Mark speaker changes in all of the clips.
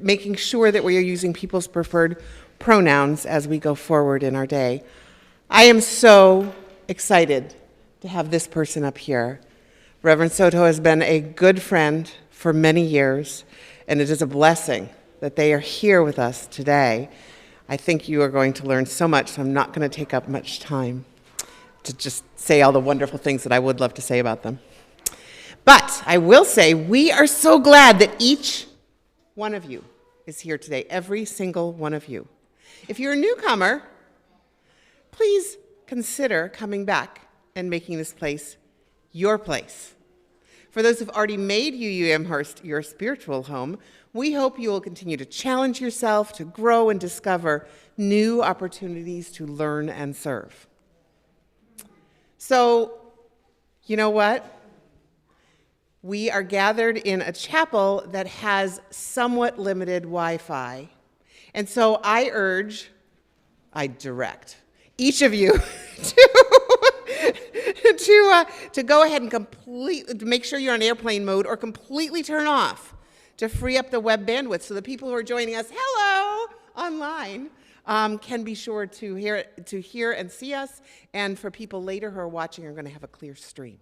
Speaker 1: making sure that we are using people's preferred pronouns as we go forward in our day. I am so excited to have this person up here. Reverend Soto has been a good friend for many years, and it is a blessing that they are here with us today. I think you are going to learn so much, so I'm not going to take up much time to just say all the wonderful things that I would love to say about them. But I will say we are so glad that each one of you is here today, every single one of you. If you're a newcomer, please consider coming back and making this place your place. For those who've already made UU Amherst your spiritual home, we hope you will continue to challenge yourself, to grow and discover new opportunities to learn and serve. So, you know what? We are gathered in a chapel that has somewhat limited Wi-Fi. And so I direct each of you to go ahead and completely make sure you're on airplane mode or completely turn off to free up the web bandwidth so the people who are joining us, hello, online, can be sure to hear and see us, and for people later who are watching are going to have a clear stream.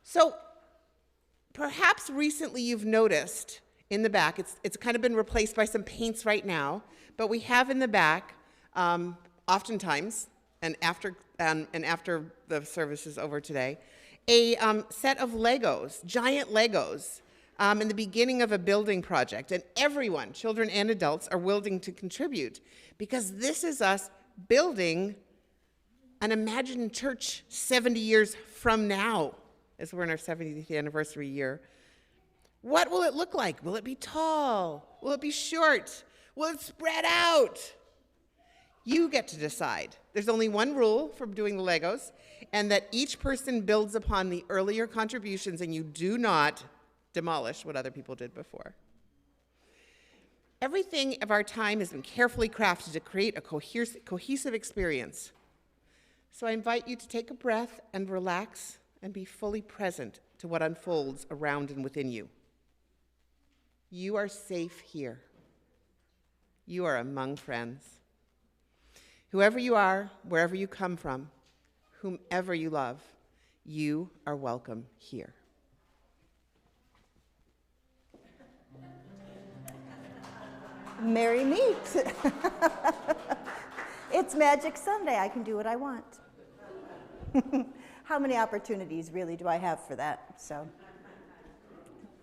Speaker 1: So perhaps recently you've noticed in the back, it's kind of been replaced by some paints right now, but we have in the back, oftentimes, and after the service is over today, a set of Legos, giant Legos, in the beginning of a building project. And everyone, children and adults, are willing to contribute because this is us building an imagined church 70 years from now, as we're in our 70th anniversary year. What will it look like? Will it be tall? Will it be short? Will it spread out? You get to decide. There's only one rule for doing the Legos, and that each person builds upon the earlier contributions, and you do not demolish what other people did before. Everything of our time has been carefully crafted to create a cohesive experience. So I invite you to take a breath and relax and be fully present to what unfolds around and within you. You are safe here. You are among friends. Whoever you are, wherever you come from, whomever you love, you are welcome here.
Speaker 2: Merry meet. It's Magic Sunday. I can do what I want. How many opportunities really do I have for that? So,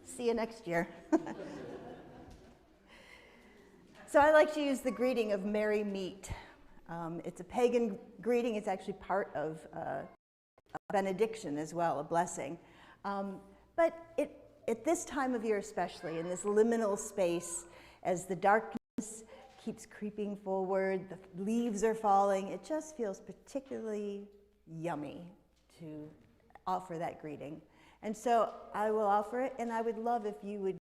Speaker 2: see you next year. So I like to use the greeting of Merry meet. It's a pagan greeting. It's actually part of a benediction as well, a blessing. But at this time of year especially, in this liminal space, as the darkness keeps creeping forward, the leaves are falling, it just feels particularly yummy to offer that greeting. And so I will offer it, and I would love if you would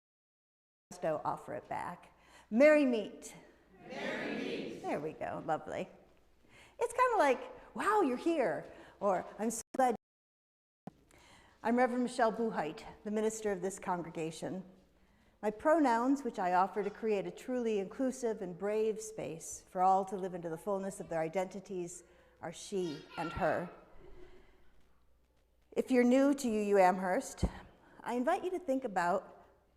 Speaker 2: also offer it back. Merry meet.
Speaker 3: Merry meet.
Speaker 2: There we go, lovely. It's kind of like, wow, you're here, or I'm so glad. I'm Reverend Michelle Buheit, the minister of this congregation. My pronouns, which I offer to create a truly inclusive and brave space for all to live into the fullness of their identities, are she and her. If you're new to UU Amherst, I invite you to think about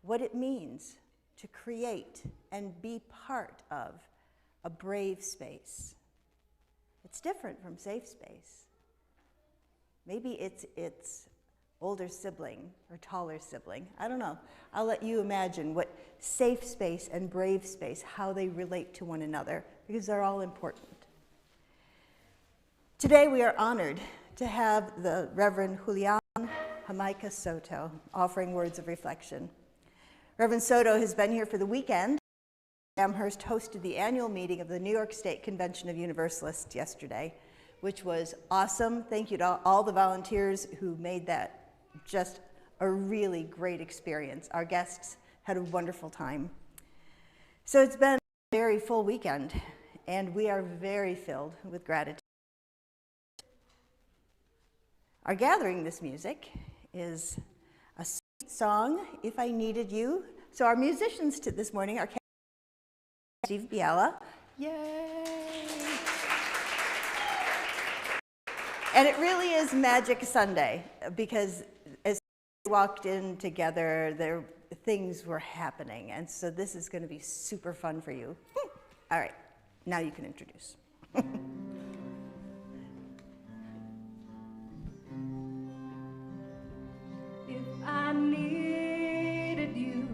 Speaker 2: what it means to create and be part of a brave space. It's different from safe space. Maybe it's older sibling or taller sibling. I don't know. I'll let you imagine what safe space and brave space, how they relate to one another, because they're all important. Today we are honored to have the Reverend Julián Jamaica Soto offering words of reflection. Reverend Soto has been here for the weekend. Amherst hosted the annual meeting of the New York State Convention of Universalists yesterday, which was awesome. Thank you to all the volunteers who made that just a really great experience. Our guests had a wonderful time. So it's been a very full weekend, and we are very filled with gratitude. Our gathering this music is a sweet song, If I Needed You, So our musicians this morning are Steve Bjella. Yay! And it really is Magic Sunday, because as we walked in together, things were happening. And so this is going to be super fun for you. All right, now you can introduce.
Speaker 4: If I needed you,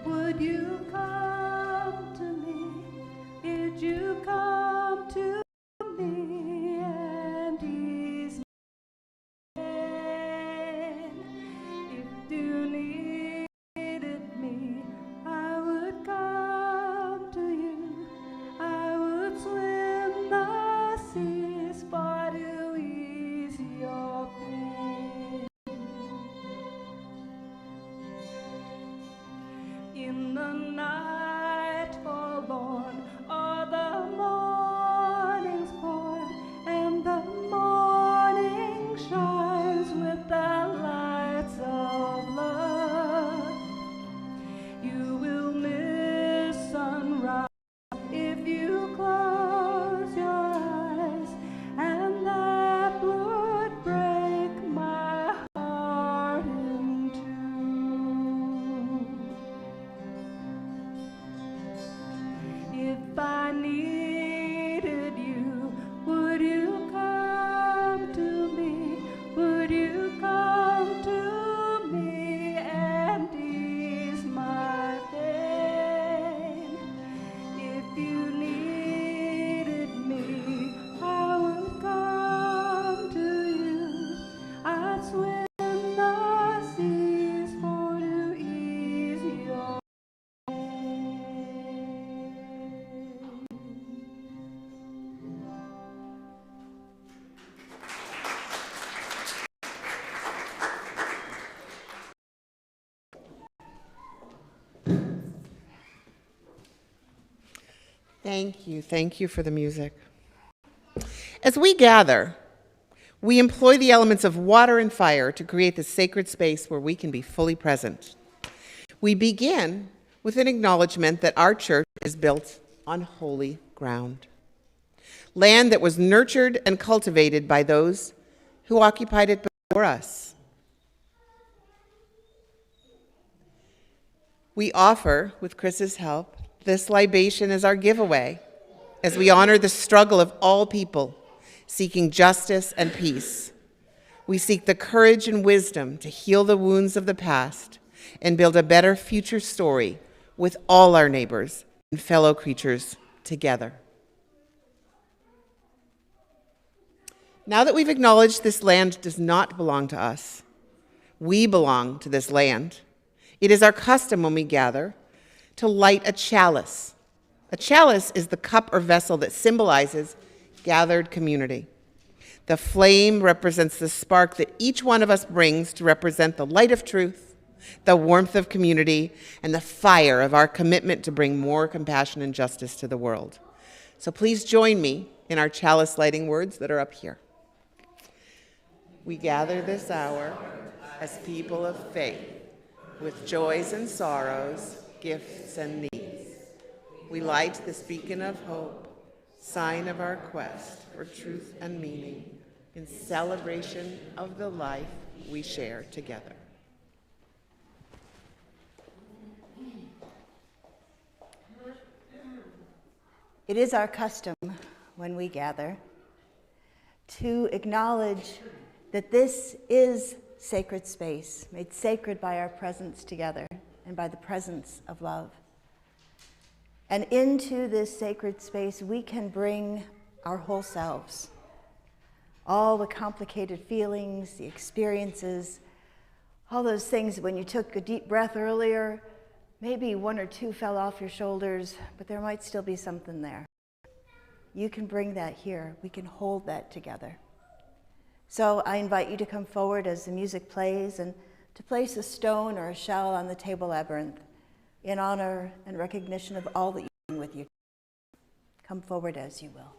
Speaker 4: would you come to me? Did you come to me and ease my pain? If you needed me, I would come to you. I would swim the seas far to ease your pain. In the night forlorn, or the morning's born, and the morning shines with the lights of love. You will miss sunrise if you close your eyes, and that would break my heart in two. If I needed you, would you come to me? Would you come to me and ease my pain? If you needed me, I would come to you. I'd swim the seas for to ease your pain.
Speaker 1: Thank you for the music. As we gather, we employ the elements of water and fire to create the sacred space where we can be fully present. We begin with an acknowledgement that our church is built on holy ground, land that was nurtured and cultivated by those who occupied it before us. We offer, with Chris's help, this libation as our giveaway, as we honor the struggle of all people seeking justice and peace. We seek the courage and wisdom to heal the wounds of the past and build a better future story with all our neighbors and fellow creatures together. Now that we've acknowledged this land does not belong to us, we belong to this land. It is our custom when we gather to light a chalice. A chalice is the cup or vessel that symbolizes gathered community. The flame represents the spark that each one of us brings to represent the light of truth, the warmth of community, and the fire of our commitment to bring more compassion and justice to the world. So please join me in our chalice lighting words that are up here. We gather this hour as people of faith, with joys and sorrows, gifts and needs. We light this beacon of hope, sign of our quest for truth and meaning, in celebration of the life we share together.
Speaker 2: It is our custom when we gather to acknowledge that this is sacred space, made sacred by our presence together and by the presence of love. And into this sacred space, we can bring our whole selves, all the complicated feelings, the experiences, all those things. When you took a deep breath earlier, maybe one or two fell off your shoulders, but there might still be something there. You can bring that here. We can hold that together. So I invite you to come forward as the music plays and to place a stone or a shell on the table labyrinth in honor and recognition of all that you bring with you. Come forward as you will.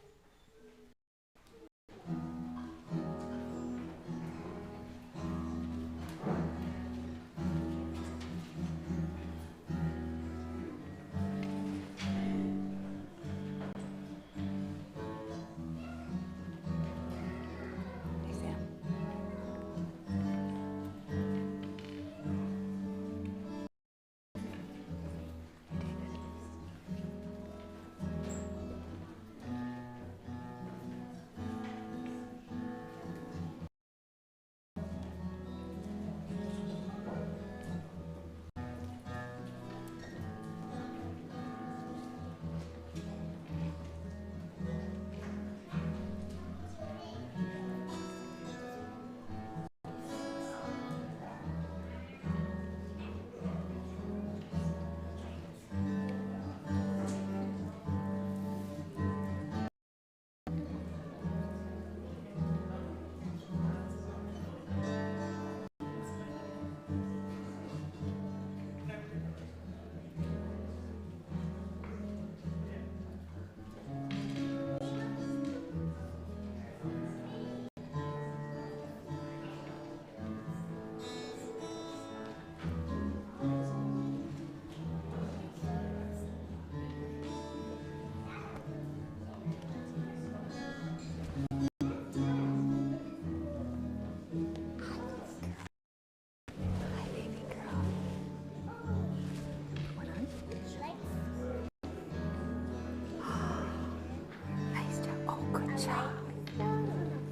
Speaker 2: job.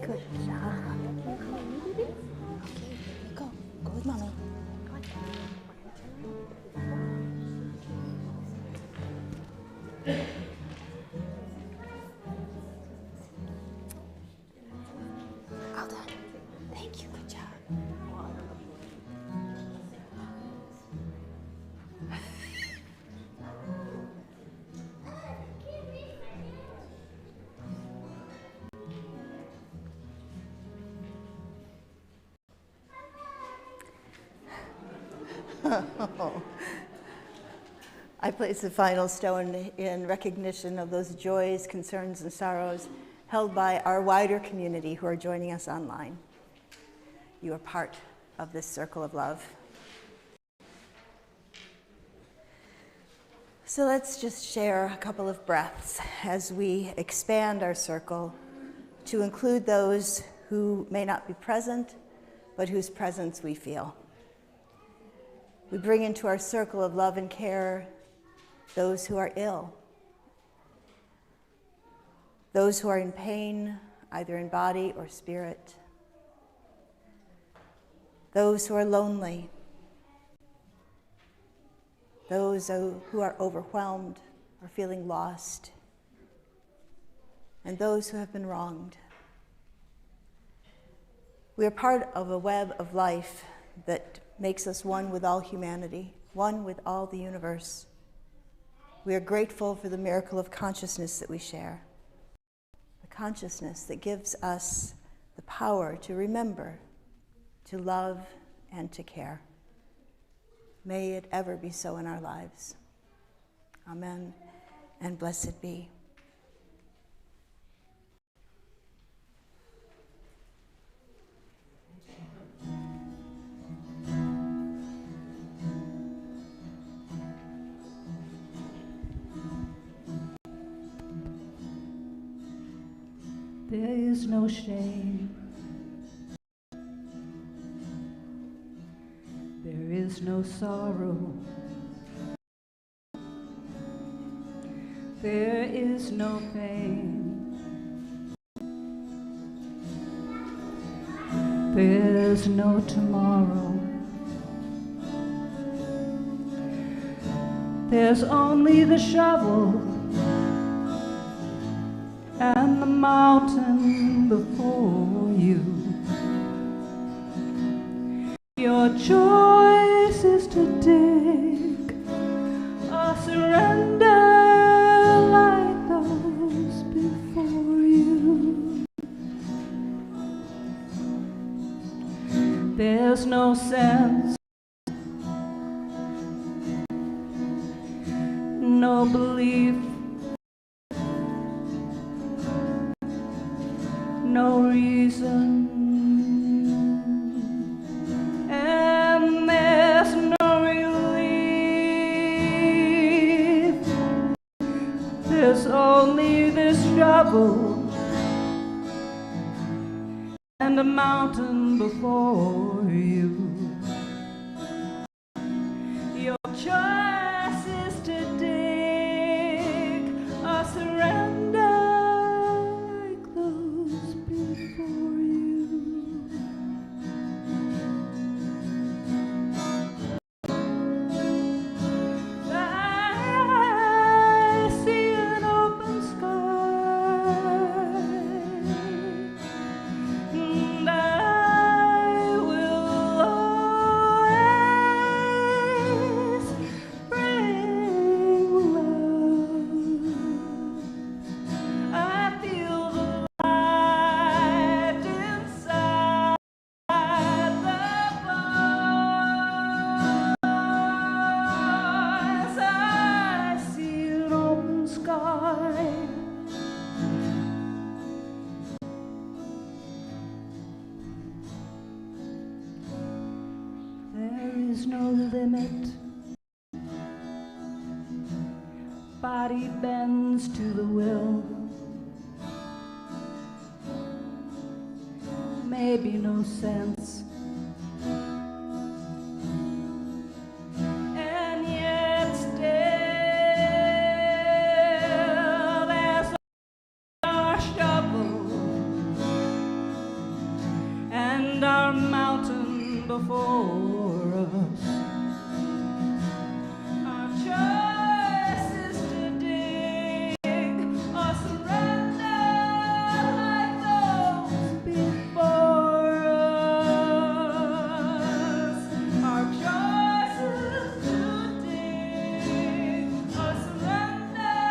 Speaker 2: Good job. Go. Go with mommy. All done. Thank you. Good job. I place the final stone in recognition of those joys, concerns, and sorrows held by our wider community who are joining us online. You are part of this circle of love. So let's just share a couple of breaths as we expand our circle to include those who may not be present, but whose presence we feel. We bring into our circle of love and care those who are ill, those who are in pain, either in body or spirit, those who are lonely, those who are overwhelmed or feeling lost, and those who have been wronged. We are part of a web of life that makes us one with all humanity, one with all the universe. We are grateful for the miracle of consciousness that we share, the consciousness that gives us the power to remember, to love, and to care. May it ever be so in our lives. Amen, and blessed be.
Speaker 4: There is no shame. There is no sorrow. There is no pain. There's no tomorrow. There's only the shovel and the mountain before you. Your choice is to dig or surrender like those before you. There's no sense, no belief, no reason, and there's no relief. There's only this shovel and a mountain before you. Your choice is to dig or surrender like those before you. I see an open sky, and I will always bring love. I feel the light inside the voice. I see an open sky. There is no limit. Body bends to the will. Maybe no sense. And yet still there's our shovel before us. Our choice is to dig or surrender like those before us. Our choice is to dig or surrender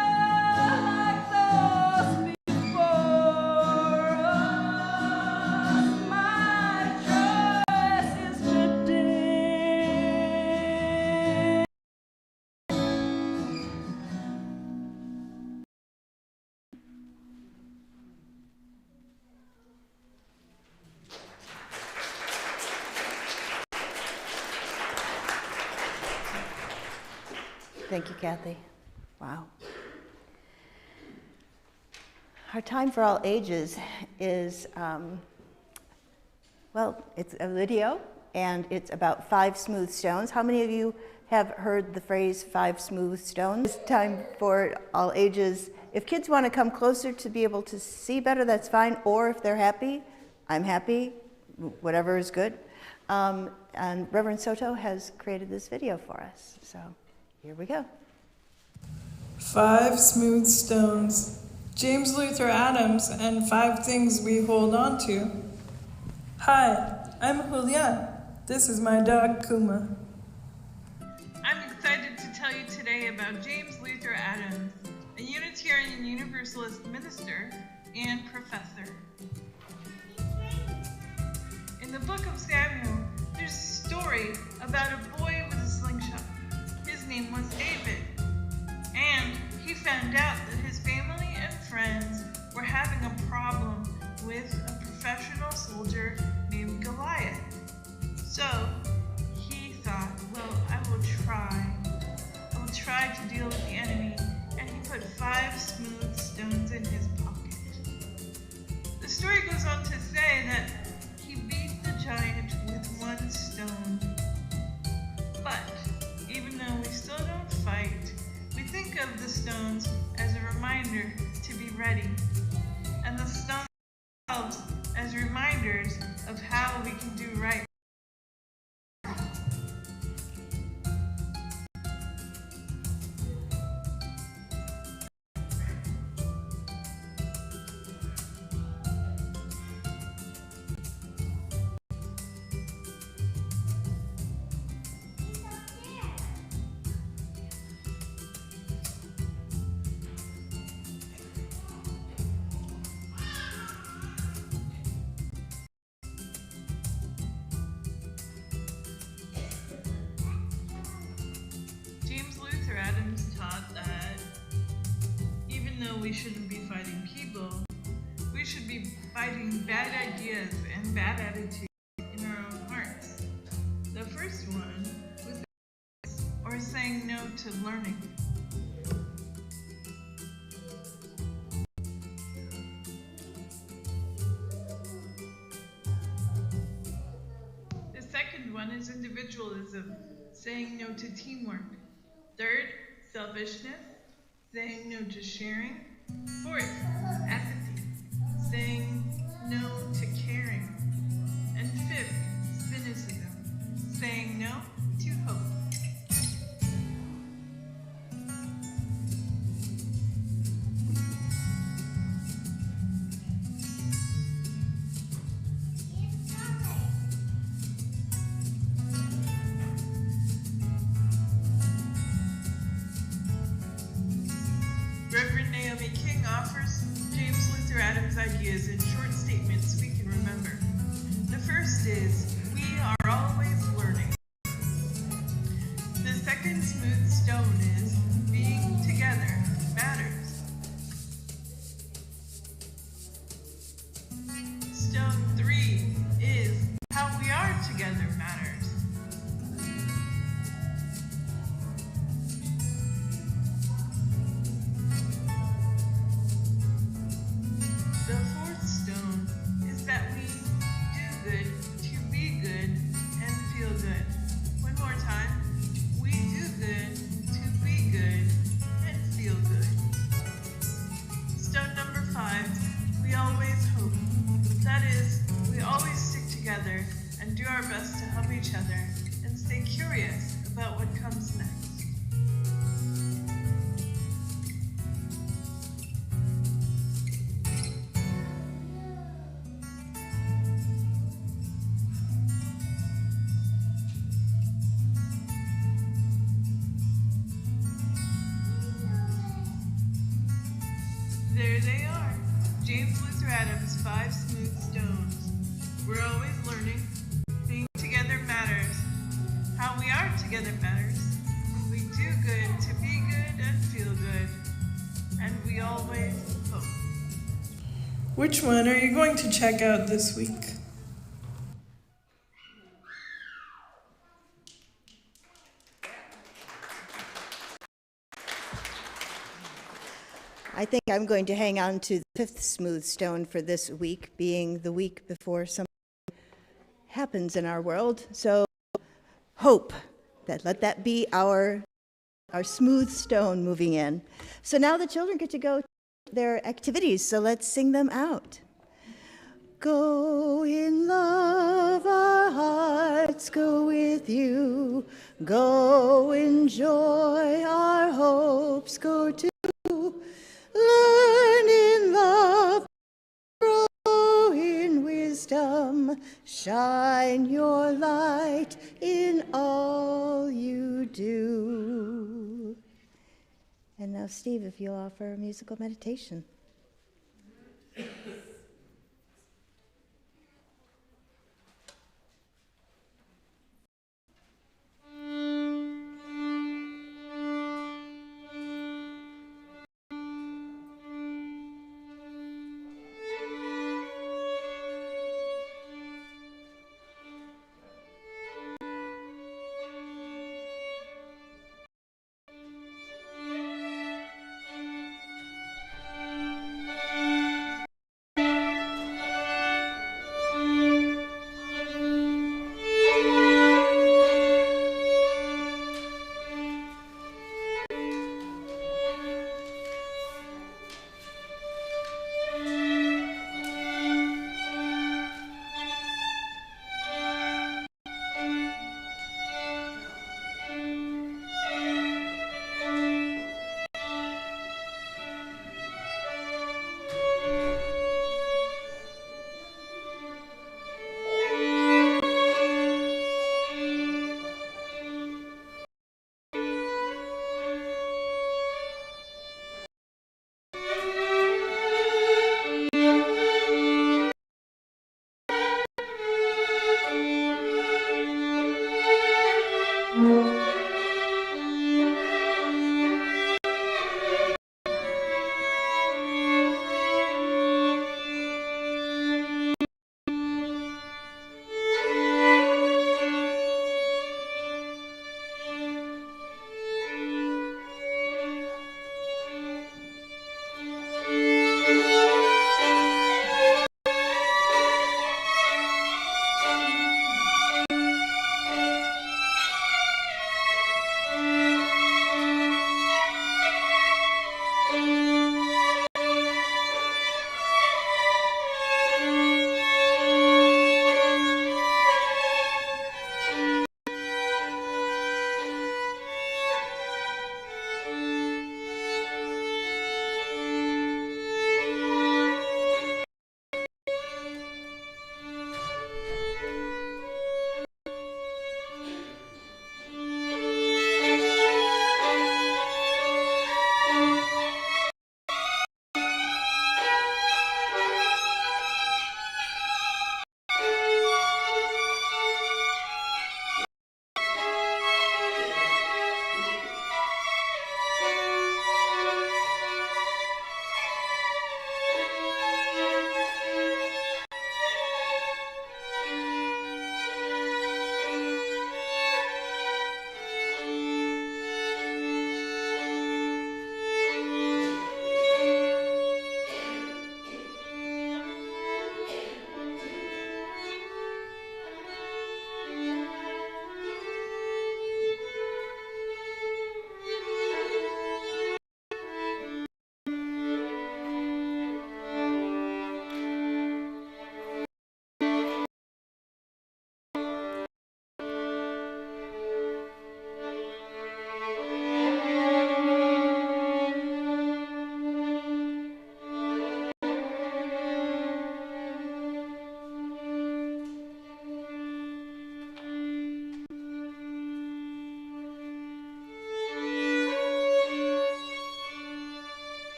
Speaker 4: like those before us. My choice is to dig.
Speaker 2: Thank you, Kathy. Wow. Our time for all ages is, well, it's a video, and it's about 5 smooth stones. How many of you have heard the phrase 5 smooth stones? It's time for all ages. If kids want to come closer to be able to see better, that's fine. Or if they're happy, I'm happy, whatever is good. And Reverend Soto has created this video for us. So here we go.
Speaker 5: 5 smooth stones. James Luther Adams and 5 things we hold on to. Hi, I'm Julián. This is my dog, Kuma.
Speaker 6: I'm excited to tell you today about James Luther Adams, a Unitarian Universalist minister and professor. In the book of Samuel, there's a story about a boy with a slingshot. His name was David, and he found out that his family and friends were having a problem with a professional soldier named Goliath. So he thought, well, I will try to deal with the enemy, and he put 5 smooth stones in his pocket. The story goes on to say that he beat the giant with 1 stone. But even though we still don't fight, we think of the stones as a reminder to be ready, and the stones themselves as reminders of how we can do right. James Luther Adams taught that even though we shouldn't be fighting people, we should be fighting bad ideas and bad attitudes in our own hearts. The first one was or saying no to learning. The second one is individualism, saying no to teamwork. Third, selfishness, saying no to sharing. Fourth, apathy, saying no to caring. And fifth, cynicism, saying no to hope. Reverend Naomi King offers James Luther Adams' ideas in short statements we can remember. The first is, we are always learning. The second smooth stone is, being together matters. Stone 3 is, how we are together matters. The fourth stone is that we do good to be good and feel good. One more time. We do good to be good There they are. James Luther Adams' 5 smooth stones. We're always learning. Being together matters. How we are together matters. We do good to be good and feel good. And we always hope.
Speaker 5: Which one are you going to check out this week?
Speaker 2: I think I'm going to hang on to the 5th smooth stone for this week, being the week before something happens in our world. So hope, let that be our smooth stone moving in. So now the children get to go to their activities, so let's sing them out. Go in love, our hearts go with you. Go in joy, our hopes go too. Learn in love, grow in wisdom, shine your light in all you do. And now, Steve, if you'll offer a musical meditation.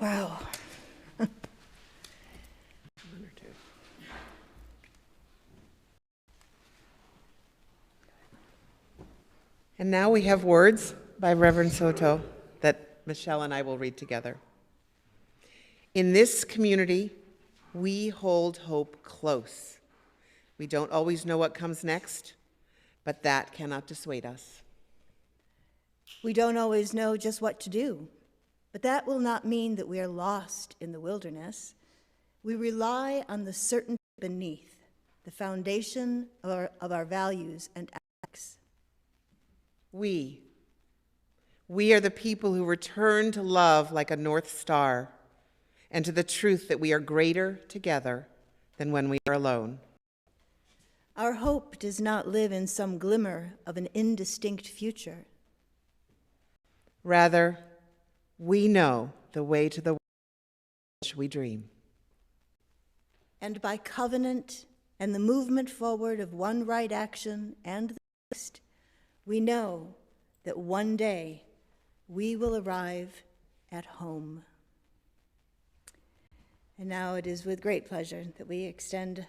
Speaker 2: Wow.
Speaker 1: And now we have words by Reverend Soto that Michelle and I will read together. In this community, we hold hope close. We don't always know what comes next, but that cannot dissuade us.
Speaker 2: We don't always know just what to do, but that will not mean that we are lost in the wilderness. We rely on the certainty beneath, the foundation of our values and acts.
Speaker 1: We are the people who return to love like a north star and to the truth that we are greater together than when we are alone.
Speaker 2: Our hope does not live in some glimmer of an indistinct future.
Speaker 1: Rather, we know the way to the world which we dream.
Speaker 2: And by covenant and the movement forward of one right action and the next, we know that one day we will arrive at home. And now it is with great pleasure that we extend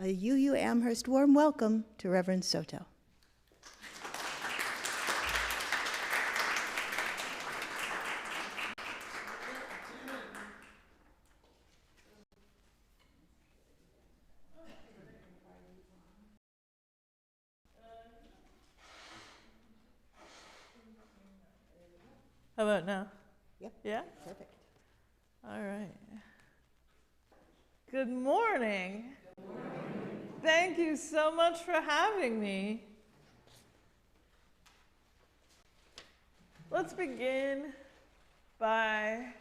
Speaker 2: a UU Amherst warm welcome to Reverend Soto.
Speaker 5: How about now?
Speaker 2: Yep.
Speaker 5: Yeah?
Speaker 2: Perfect.
Speaker 5: All right. Good morning. Good morning. Thank you so much for having me. Let's begin by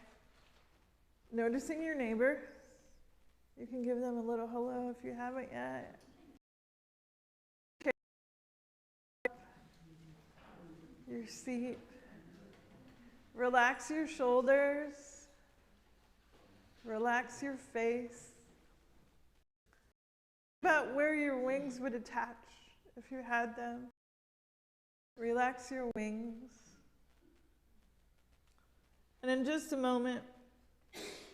Speaker 5: noticing your neighbor. You can give them a little hello if you haven't yet. Your seat. Relax your shoulders. Relax your face. About where your wings would attach if you had them. Relax your wings. And in just a moment,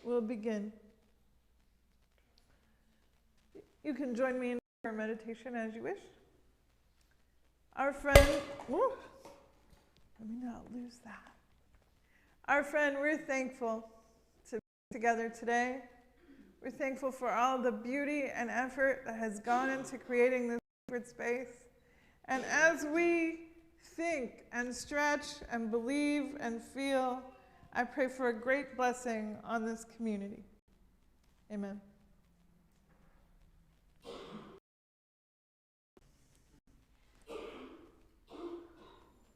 Speaker 5: we'll begin. You can join me in our meditation as you wish. Our friend, whoa, let me not lose that. Our friend, we're thankful to be together today. We're thankful for all the beauty and effort that has gone into creating this sacred space. And as we think and stretch and believe and feel, I pray for a great blessing on this community. Amen.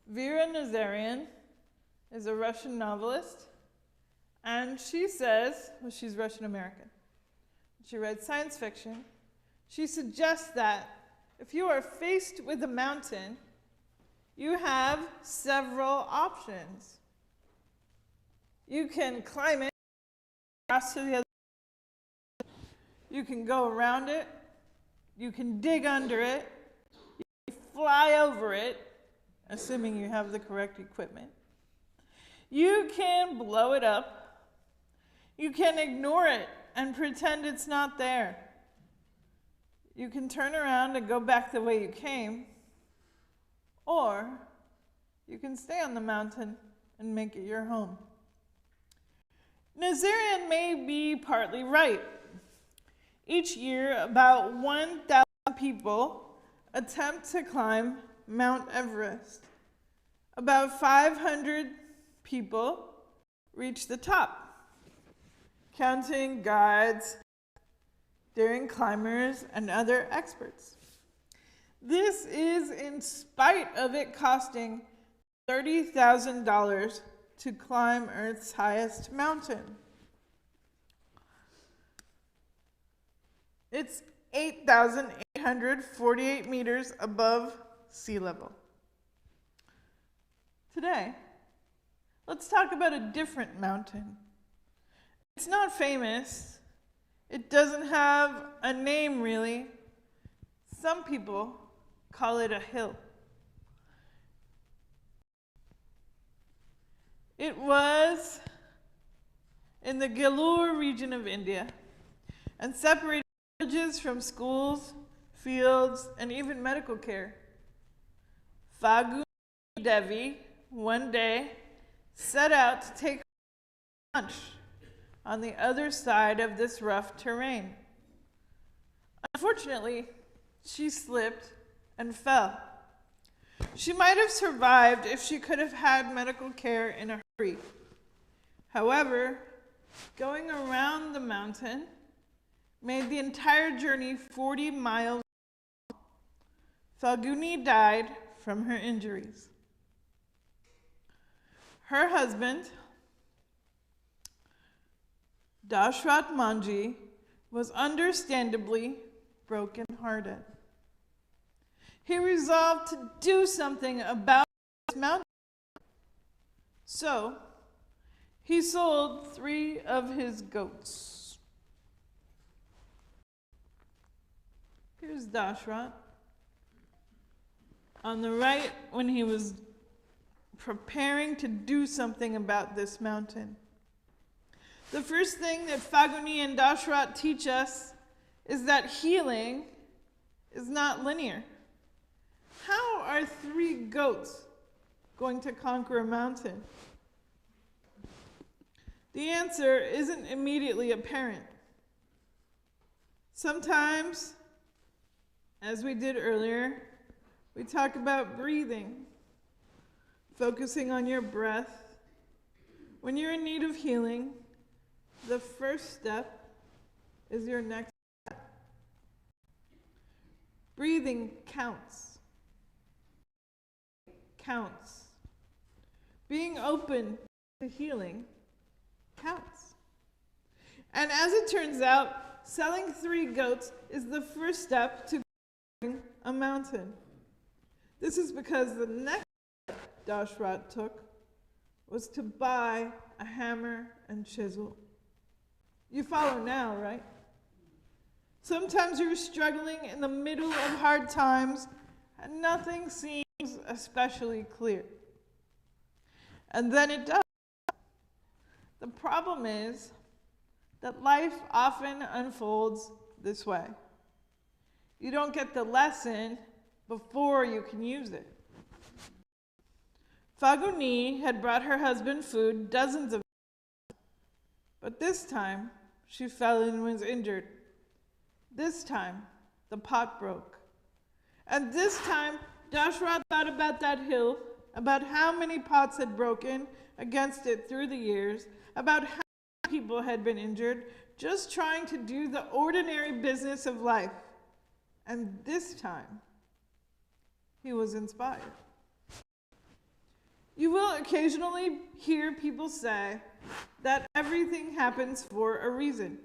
Speaker 5: Vera Nazarian is a Russian novelist, and she says, well, she's Russian American. She writes science fiction. She suggests that if you are faced with a mountain, you have several options. You can climb it, cross to the other side. You can go around it. You can dig under it. You can fly over it, assuming you have the correct equipment. You can blow it up. You can ignore it and pretend it's not there. You can turn around and go back the way you came, or you can stay on the mountain and make it your home. Nazarian may be partly right. Each year, about 1,000 people attempt to climb Mount Everest. About 500 people reach the top, counting guides, daring climbers, and other experts. This is in spite of it costing $30,000 to climb Earth's highest mountain. It's 8,848 meters above sea level. Today, let's talk about a different mountain. It's not famous. It doesn't have a name, really. Some people call it a hill. It was in the Galore region of India and separated villages from schools, fields, and even medical care. Faguni Devi one day set out to take lunch on the other side of this rough terrain. Unfortunately, she slipped and fell. She might have survived if she could have had medical care in a hurry. However, going around the mountain made the entire journey 40 miles. Falguni died from her injuries. Her husband, Dashrat Manji, was understandably broken-hearted. He resolved to do something about this mountain. So, he sold 3 of his goats. Here's Dashrat. On the right, when he was preparing to do something about this mountain. The first thing that Faguni and Dashrat teach us is that healing is not linear. How are 3 goats going to conquer a mountain? The answer isn't immediately apparent. Sometimes, as we did earlier, we talk about breathing, focusing on your breath. When you're in need of healing, the first step is your next step. Breathing counts. Counts. Being open to healing counts. And as it turns out, selling 3 goats is the first step to conquering a mountain. This is because the next step Dashrat took was to buy a hammer and chisel. You follow now, right? Sometimes you're struggling in the middle of hard times and nothing seems especially clear. And then it does. The problem is that life often unfolds this way. You don't get the lesson before you can use it. Faguni had brought her husband food dozens of times, but this time she fell and was injured. This time the pot broke. And this time Dashrat thought about that hill, about how many pots had broken against it through the years, about how many people had been injured, just trying to do the ordinary business of life. And this time he was inspired. You will occasionally hear people say that everything happens for a reason.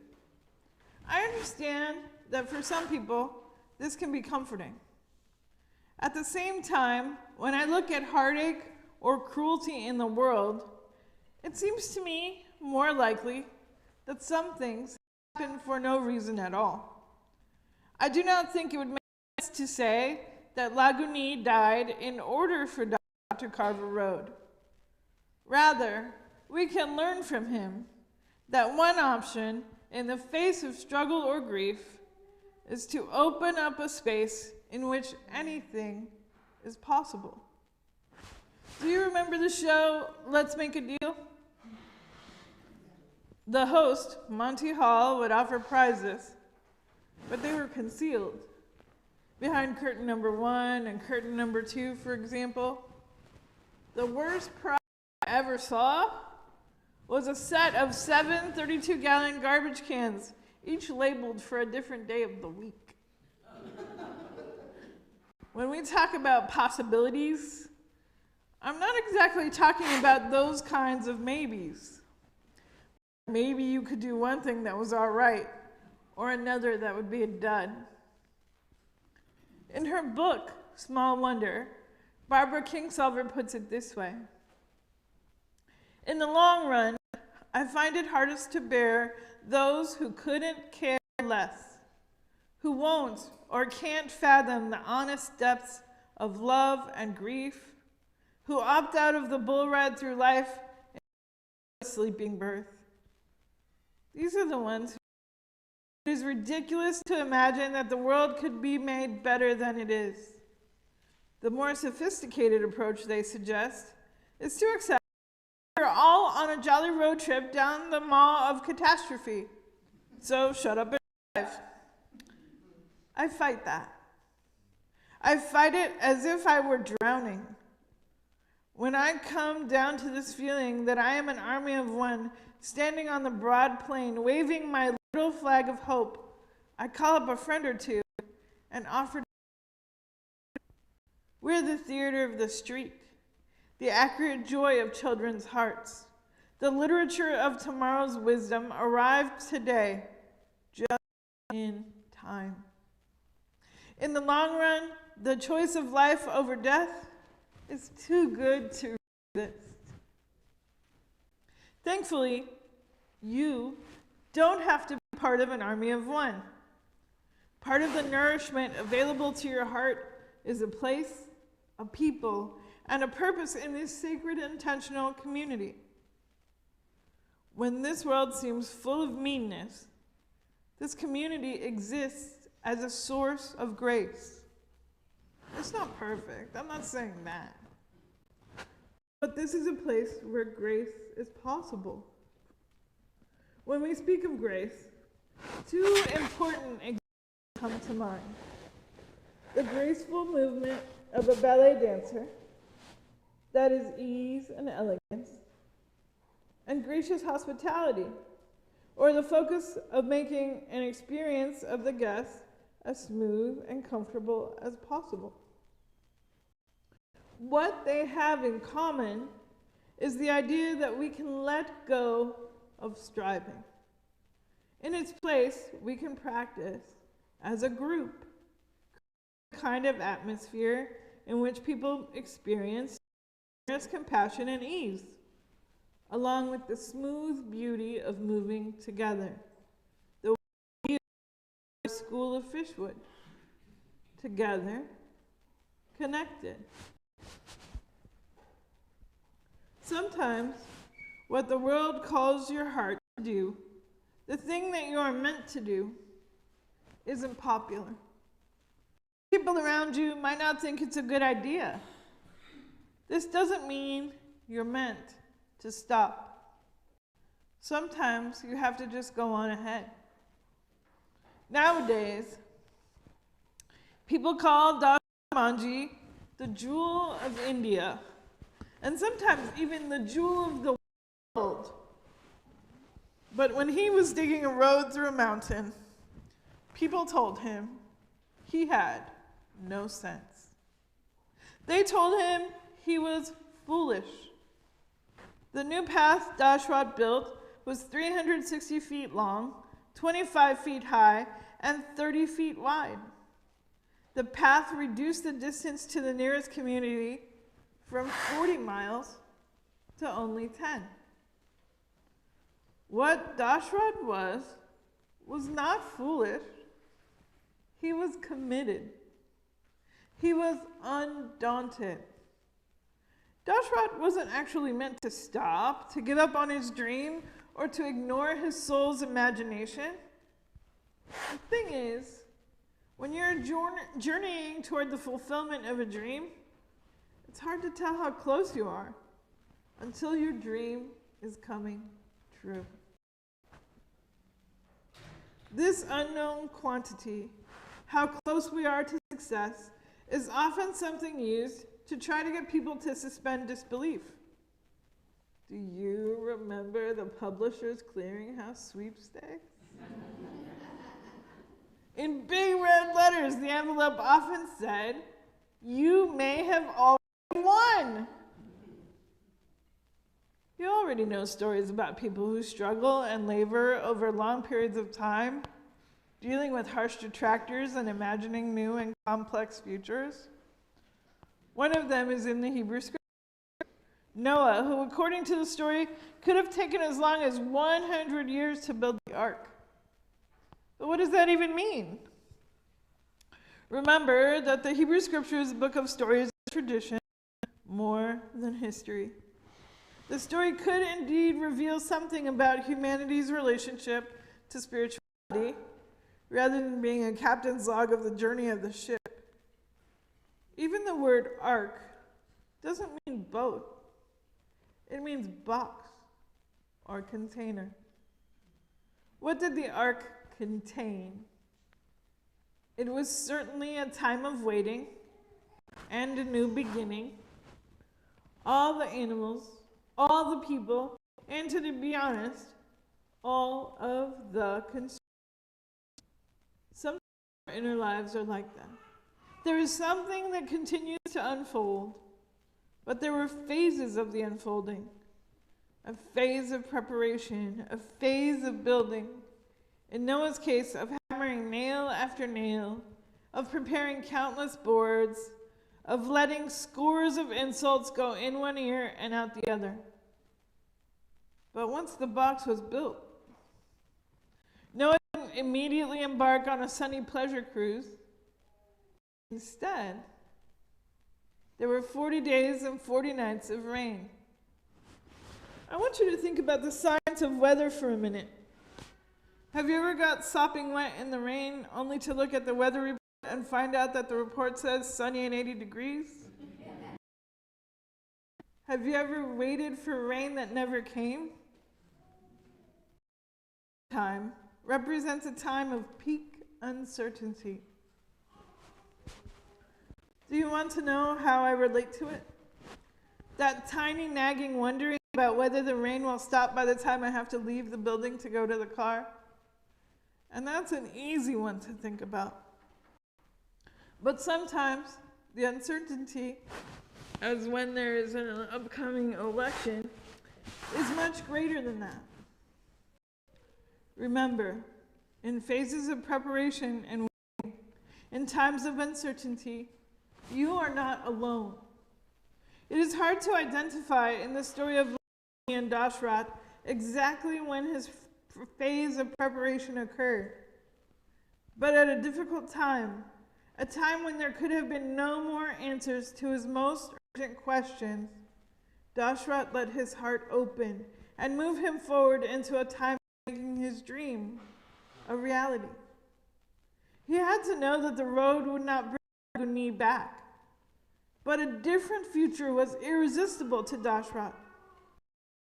Speaker 5: I understand that for some people, this can be comforting. At the same time, when I look at heartache or cruelty in the world, it seems to me more likely that some things happen for no reason at all. I do not think it would make sense to say that Laguni died in order for God to carve a road. Rather, we can learn from him that one option in the face of struggle or grief is to open up a space in which anything is possible. Do you remember the show Let's Make a Deal? The host, Monty Hall, would offer prizes, but they were concealed behind curtain number 1 and curtain number 2, for example. The worst prize I ever saw was a set of 7 32-gallon garbage cans, each labeled for a different day of the week. When we talk about possibilities, I'm not exactly talking about those kinds of maybes. Maybe you could do one thing that was all right, or another that would be a dud. In her book, Small Wonder, Barbara Kingsolver puts it this way. In the long run, I find it hardest to bear those who couldn't care less, who won't or can't fathom the honest depths of love and grief, who opt out of the bull ride through life in a sleeping birth. These are the ones who it is ridiculous to imagine that the world could be made better than it is. The more sophisticated approach they suggest is to accept we're all on a jolly road trip down the maw of catastrophe. So shut up and drive. I fight that. I fight it as if I were drowning. When I come down to this feeling that I am an army of one, standing on the broad plain, waving my little flag of hope, I call up a friend or two and offer. We're the theater of the street, the accurate joy of children's hearts. The literature of tomorrow's wisdom arrived today, just in time. In the long run, the choice of life over death is too good to resist. Thankfully, you don't have to be part of an army of one. Part of the nourishment available to your heart is a place, a people, and a purpose in this sacred intentional community. When this world seems full of meanness, this community exists as a source of grace. It's not perfect, I'm not saying that. But this is a place where grace is possible. When we speak of grace, two important examples come to mind. The graceful movement of a ballet dancer, that is ease and elegance, and gracious hospitality, or the focus of making an experience of the guest as smooth and comfortable as possible. What they have in common is the idea that we can let go of striving. In its place, we can practice as a group, a kind of atmosphere in which people experience compassion and ease, along with the smooth beauty of moving together. The school of Fishwood, together, connected. Sometimes, what the world calls your heart to do, the thing that you are meant to do, isn't popular. People around you might not think it's a good idea. This doesn't mean you're meant to stop. Sometimes you have to just go on ahead. Nowadays, people call Manji the jewel of India, and sometimes even the jewel of the world. But when he was digging a road through a mountain, people told him he had no sense. They told him he was foolish. The new path Dashrat built was 360 feet long, 25 feet high, and 30 feet wide. The path reduced the distance to the nearest community from 40 miles to only 10. What Dashrat was not foolish. He was committed. He was undaunted. Dashrat wasn't actually meant to stop, to give up on his dream, or to ignore his soul's imagination. The thing is, when you're journeying toward the fulfillment of a dream, it's hard to tell how close you are until your dream is coming true. This unknown quantity, how close we are to success, is often something used to try to get people to suspend disbelief. Do you remember the Publishers Clearinghouse sweepstakes? In big red letters, the envelope often said, "You may have already won." You already know stories about people who struggle and labor over long periods of time, dealing with harsh detractors and imagining new and complex futures. One of them is in the Hebrew Scripture. Noah, who according to the story could have taken as long as 100 years to build the ark. But what does that even mean? Remember that the Hebrew Scripture is a book of stories and tradition more than history. The story could indeed reveal something about humanity's relationship to spirituality, rather than being a captain's log of the journey of the ship. Even the word ark doesn't mean boat. It means box or container. What did the ark contain? It was certainly a time of waiting and a new beginning. All the animals, all the people, and to be honest, all of the concerns. Sometimes our inner lives are like that. There is something that continues to unfold, but there were phases of the unfolding. A phase of preparation, a phase of building. In Noah's case, of hammering nail after nail, of preparing countless boards, of letting scores of insults go in one ear and out the other. But once the box was built, Noah didn't immediately embark on a sunny pleasure cruise. Instead, there were 40 days and 40 nights of rain. I want you to think about the science of weather for a minute. Have you ever got sopping wet in the rain only to look at the weather report and find out that the report says sunny and 80 degrees? Have you ever waited for rain that never came? Time represents a time of peak uncertainty. Do you want to know how I relate to it? That tiny nagging wondering about whether the rain will stop by the time I have to leave the building to go to the car. And that's an easy one to think about. But sometimes the uncertainty, as when there is an upcoming election, is much greater than that. Remember, in phases of preparation and waiting, in times of uncertainty, you are not alone. It is hard to identify in the story of and Dashrat exactly when his phase of preparation occurred. But at a difficult time, a time when there could have been no more answers to his most urgent questions, Dashrat let his heart open and move him forward into a time of making his dream a reality. He had to know that the road would not bring Guni back, but a different future was irresistible to Dashrat.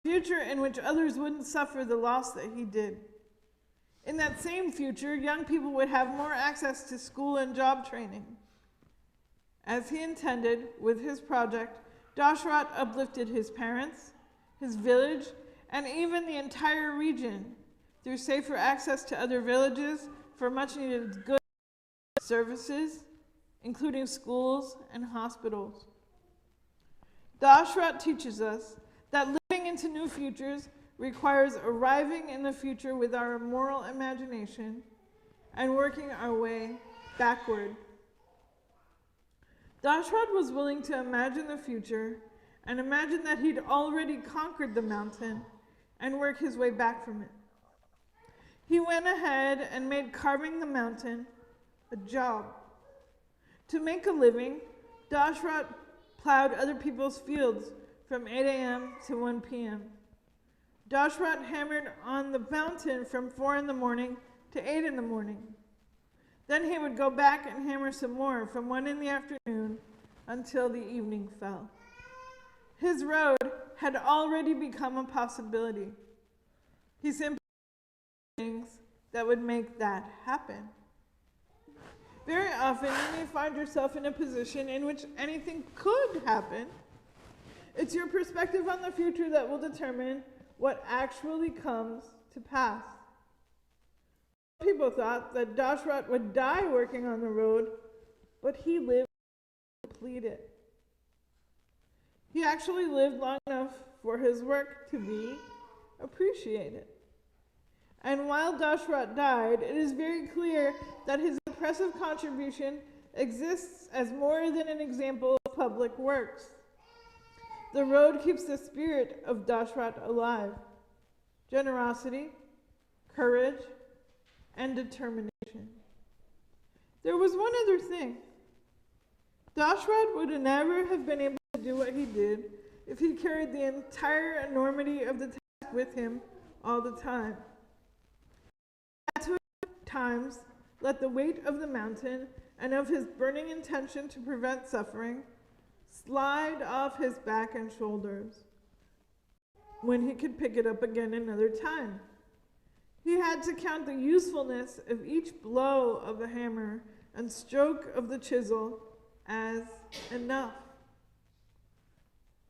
Speaker 5: A future in which others wouldn't suffer the loss that he did. In that same future, young people would have more access to school and job training. As he intended with his project, Dashrat uplifted his parents, his village, and even the entire region through safer access to other villages for much needed goods and services, including schools and hospitals. Dashrat teaches us that living into new futures requires arriving in the future with our moral imagination and working our way backward. Dashrat was willing to imagine the future and imagine that he'd already conquered the mountain and work his way back from it. He went ahead and made carving the mountain a job. To make a living, Dashrat plowed other people's fields from 8 a.m. to 1 p.m. Dashrat hammered on the mountain from 4 in the morning to 8 in the morning. Then he would go back and hammer some more from 1 in the afternoon until the evening fell. His road had already become a possibility. He simply did things that would make that happen. Very often you may find yourself in a position in which anything could happen. It's your perspective on the future that will determine what actually comes to pass. People thought that Dashrat would die working on the road, but he lived to complete it. He actually lived long enough for his work to be appreciated. And while Dashrat died, it is very clear that his impressive contribution exists as more than an example of public works. The road keeps the spirit of Dashrat alive. Generosity, courage, and determination. There was one other thing. Dashrat would never have been able to do what he did if he carried the entire enormity of the task with him all the time. At times, let the weight of the mountain and of his burning intention to prevent suffering slide off his back and shoulders when he could pick it up again another time. He had to count the usefulness of each blow of the hammer and stroke of the chisel as enough.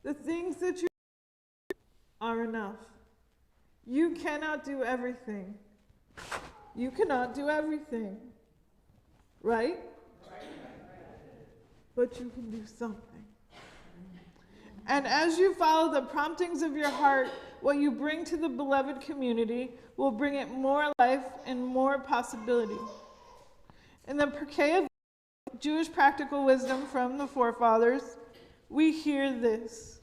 Speaker 5: The things that you do are enough. You cannot do everything. You cannot do everything. Right? But you can do something. And as you follow the promptings of your heart, what you bring to the beloved community will bring it more life and more possibility. In the Perkei of Jewish practical wisdom from the forefathers, we hear this: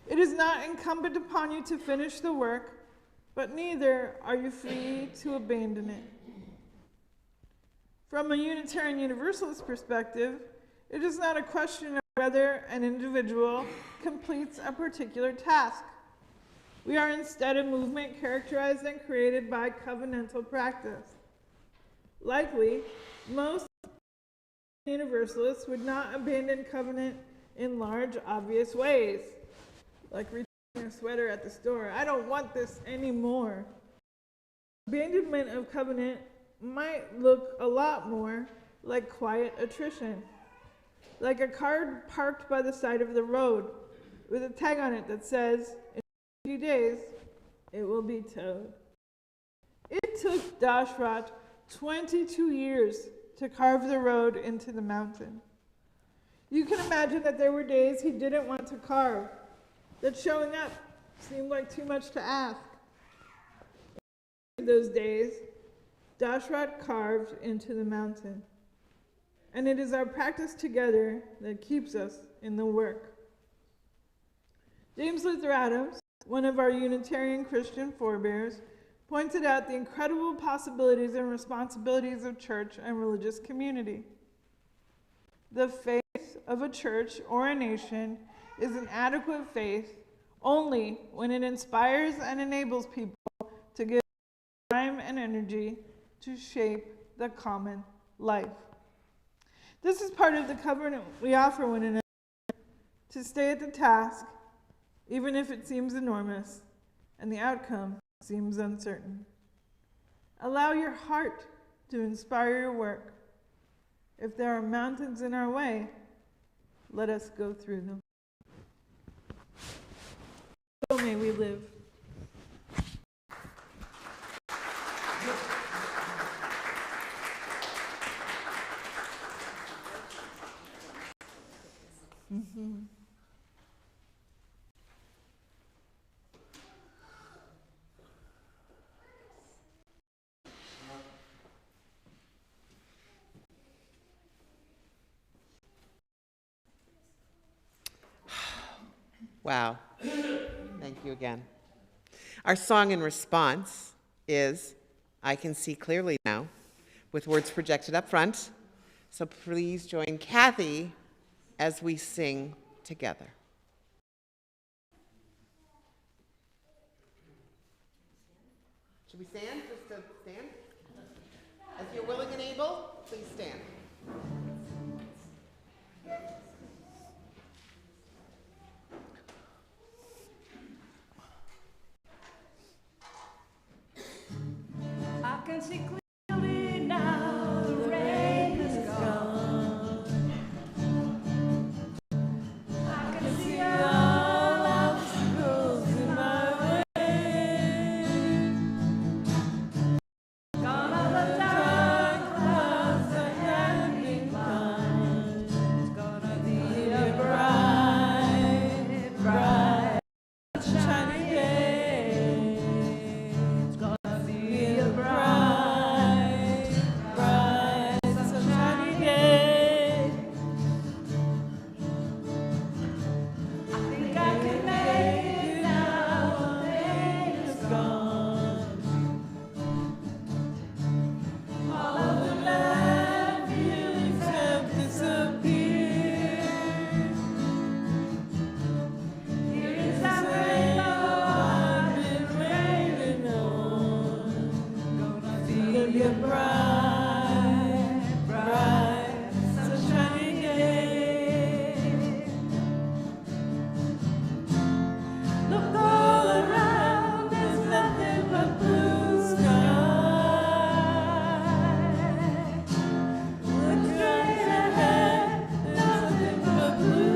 Speaker 5: it is not incumbent upon you to finish the work, but neither are you free to abandon it. From a Unitarian Universalist perspective, it is not a question of whether an individual completes a particular task. We are instead a movement characterized and created by covenantal practice. Likely, most Universalists would not abandon covenant in large, obvious ways, like returning a sweater at the store. I don't want this anymore. Abandonment of covenant might look a lot more like quiet attrition, like a car parked by the side of the road with a tag on it that says, in a few days, it will be towed. It took Dashrat 22 years to carve the road into the mountain. You can imagine that there were days he didn't want to carve, that showing up seemed like too much to ask. In those days, Dashrat carved into the mountain. And it is our practice together that keeps us in the work. James Luther Adams, one of our Unitarian Christian forebears, pointed out the incredible possibilities and responsibilities of church and religious community. The faith of a church or a nation is an adequate faith only when it inspires and enables people to give time and energy to shape the common life. This is part of the covenant we offer one another, to stay at the task, even if it seems enormous and the outcome seems uncertain. Allow your heart to inspire your work. If there are mountains in our way, let us go through them. So may we live. Mm-hmm.
Speaker 1: Wow. Thank you again. Our song in response is I Can See Clearly Now, with words projected up front. So please join Kathy as we sing together. Should we stand? Just to stand? As you're willing and able, please stand.
Speaker 4: I can see clearly now, the rain is gone. I can see all obstacles in my way. Gone are the dark clouds that had been blind. It's gonna be a bright, bright, shining day. It's gonna be a bright, be a bright, bright, sunshiny day. Look all around, there's nothing but blue sky. Look straight ahead, there's nothing but blue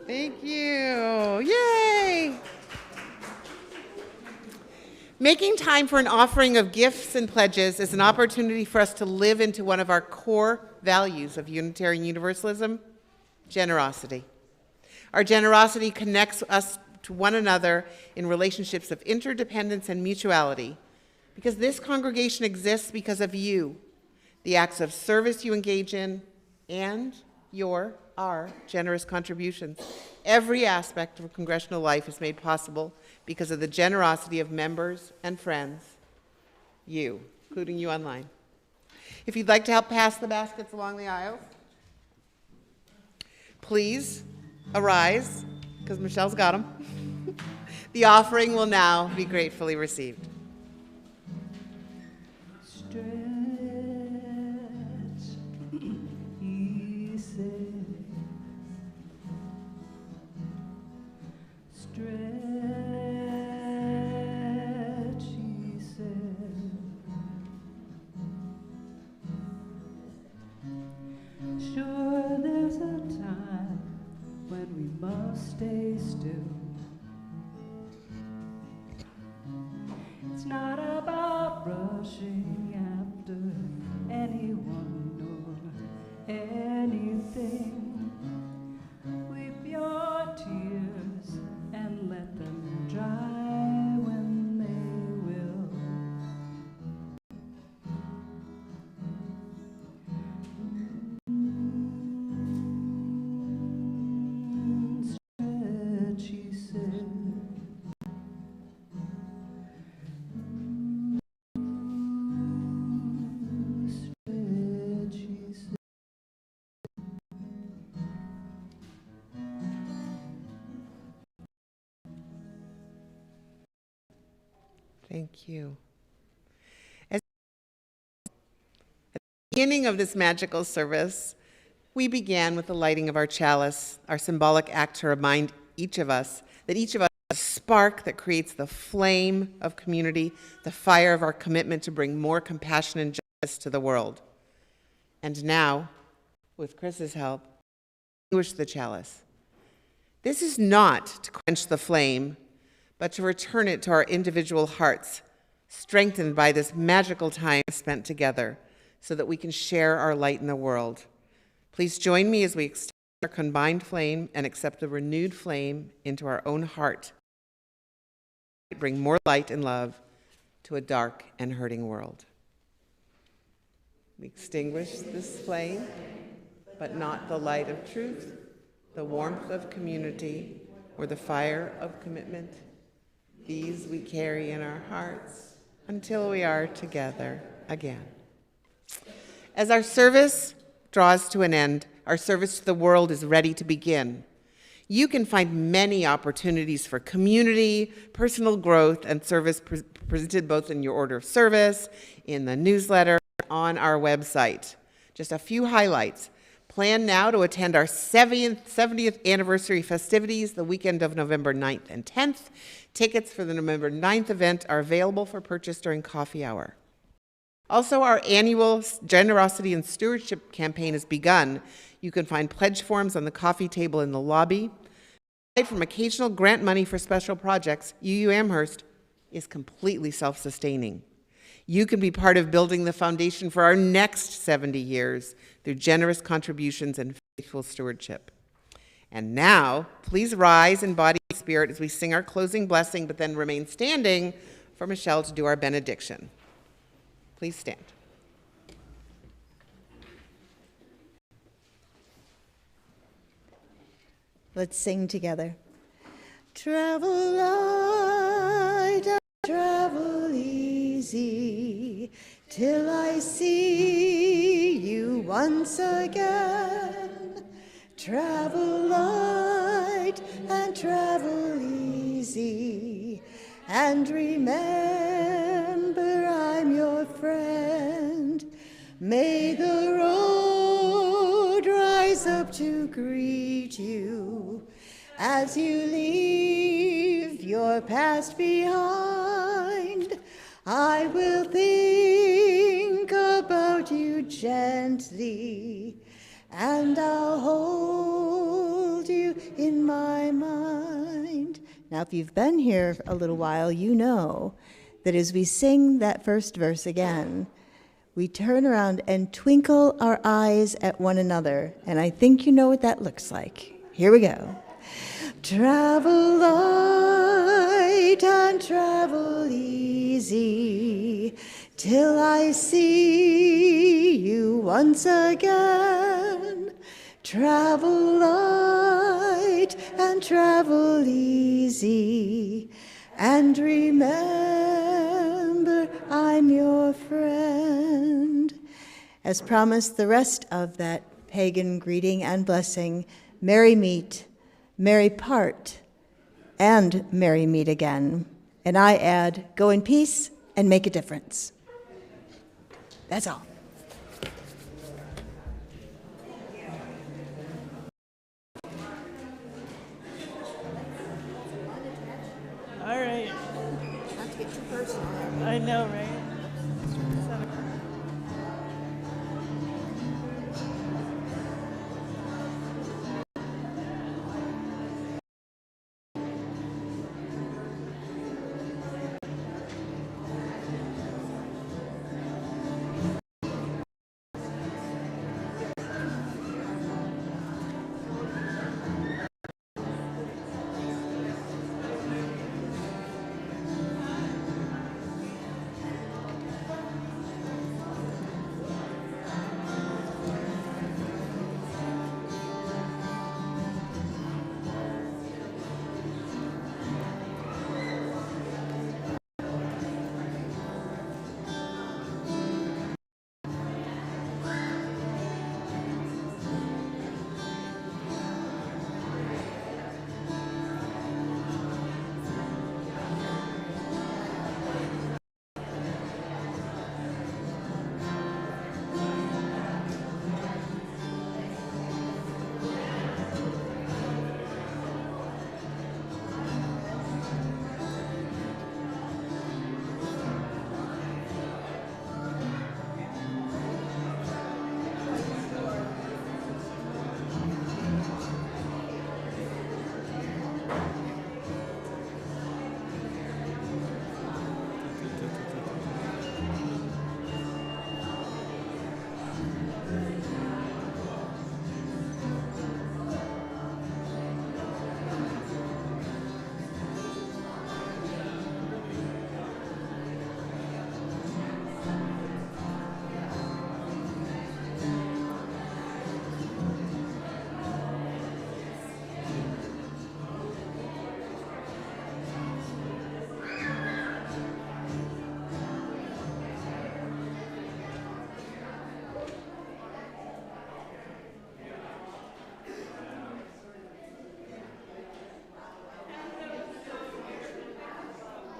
Speaker 1: Thank you. Yay! Making time for an offering of gifts and pledges is an opportunity for us to live into one of our core values of Unitarian Universalism, generosity. Our generosity connects us to one another in relationships of interdependence and mutuality, because this congregation exists because of you, the acts of service you engage in, and our generous contributions. Every aspect of congregational life is made possible because of the generosity of members and friends, you, including you online. If you'd like to help pass the baskets along the aisles, please arise, because Michelle's got them. The offering will now be gratefully received.
Speaker 4: stretch, he said. Stretch, he said. Sure, there's a time when we must stay still. It's not about rushing after anyone or anything. Weep your tears and let them dry when they will. Stretch, he said. Stretch, he said.
Speaker 1: Thank you. At the beginning of this magical service, we began with the lighting of our chalice, our symbolic act to remind each of us that each of us is a spark that creates the flame of community, the fire of our commitment to bring more compassion and justice to the world. And now, with Chris's help, extinguish the chalice. This is not to quench the flame, but to return it to our individual hearts, strengthened by this magical time spent together, so that we can share our light in the world. Please join me as we extend our combined flame and accept the renewed flame into our own heart. Bring more light and love to a dark and hurting world. We extinguish this flame, but not the light of truth, the warmth of community, or the fire of commitment. These we carry in our hearts until we are together again. As our service draws to an end, our service to the world is ready to begin. You can find many opportunities for community, personal growth, and service presented both in your order of service, in the newsletter, on our website. Just a few highlights. Plan now to attend our 70th anniversary festivities the weekend of November 9th and 10th. Tickets for the November 9th event are available for purchase during coffee hour. Also, our annual Generosity and Stewardship campaign has begun. You can find pledge forms on the coffee table in the lobby. Aside from occasional grant money for special projects, UU Amherst is completely self-sustaining. You can be part of building the foundation for our next 70 years through generous contributions and faithful stewardship. And now, please rise in body and spirit as we sing our closing blessing, but then remain standing for Michelle to do our benediction. Please stand.
Speaker 2: Let's sing together. Travel light and travel easy till I see you once again. Travel light and travel easy, and remember I'm your friend. May the road rise up to greet you as you leave your past behind. I will think about you gently, and I'll hold you in my mind. Now, if you've been here a little while, you know that as we sing that first verse again, we turn around and twinkle our eyes at one another, and I think you know what that looks like. Here we go. Travel light and travel easy till I see you once again. Travel light and travel easy, and remember I'm your friend. As promised, the rest of that pagan greeting and blessing, merry meet, merry part, and merry meet again. And I add, go in peace and make a difference. That's all.
Speaker 5: All right.
Speaker 2: Not to get too personal.
Speaker 5: I know, right?